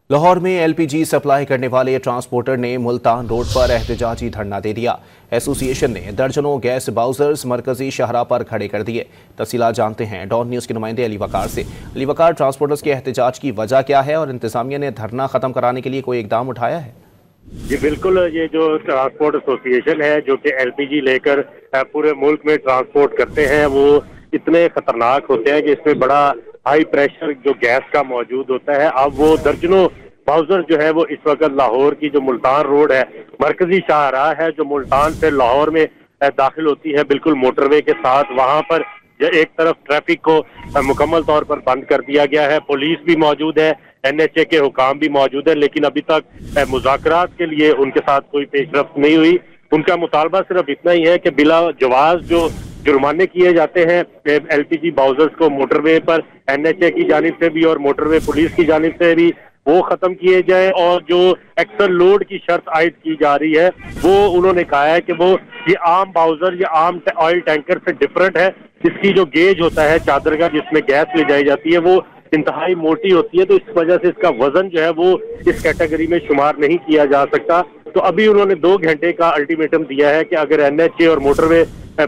लाहौर में LPG supply करने वाले ट्रांसपोर्टर ने मुल्तान रोड पर एहतजाजी धरना दे दिया। एसोसिएशन ने दर्जनों गैस बाउजर्स मरकजी शाहराह पर खड़े कर दिए। तफसीलात जानते हैं डॉन न्यूज़ के नुमाइंदे अली वकार से। अली वकार, ट्रांसपोर्टर्स के एहतजाज की वजह क्या है और इंतजामिया ने धरना खत्म कराने के लिए कोई इकदाम उठाया है? जी बिल्कुल, ये जो ट्रांसपोर्ट एसोसिएशन है जो कि एलपीजी लेकर पूरे मुल्क में ट्रांसपोर्ट करते हैं, वो इतने खतरनाक होते हैं कि इसमें बड़ा हाई प्रेशर जो गैस का मौजूद होता है। अब वो दर्जनों बाउजर जो है वो इस वक्त लाहौर की जो मुल्तान रोड है, मरकजी शाहराह है जो मुल्तान से लाहौर में दाखिल होती है, बिल्कुल मोटरवे के साथ, वहां पर एक तरफ ट्रैफिक को मुकम्मल तौर पर बंद कर दिया गया है। पुलिस भी मौजूद है, एनएचए के हुकाम भी मौजूद है, लेकिन अभी तक मुज़ाकरात के लिए उनके साथ कोई पेशरफ्त नहीं हुई। उनका मुतालबा सिर्फ इतना ही है कि बिला जवाज जो जुर्माने किए जाते हैं एलपीजी बाउजर्स को मोटरवे पर, एनएचए की जानिब से भी और मोटरवे पुलिस की जानिब से भी, वो खत्म किए जाए। और जो एक्सल लोड की शर्त आयद की जा रही है वो उन्होंने कहा है कि वो ये आम बाउजर, ये आम ऑयल टैंकर से डिफरेंट है। इसकी जो गेज होता है चादर का जिसमें गैस ले जाई जाती है वो इंतहाई मोटी होती है, तो इस वजह से इसका वजन जो है वो इस कैटेगरी में शुमार नहीं किया जा सकता। तो अभी उन्होंने 2 घंटे का अल्टीमेटम दिया है कि अगर एनएचए और मोटरवे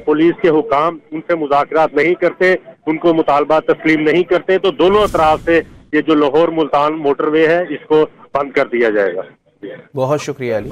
पुलिस के हुकाम उनसे मुज़ाकरात नहीं करते, उनको मुतालबा तस्लीम नहीं करते, तो दोनों अतराफ से ये जो लाहौर मुल्तान मोटरवे है इसको बंद कर दिया जाएगा। बहुत शुक्रिया अली।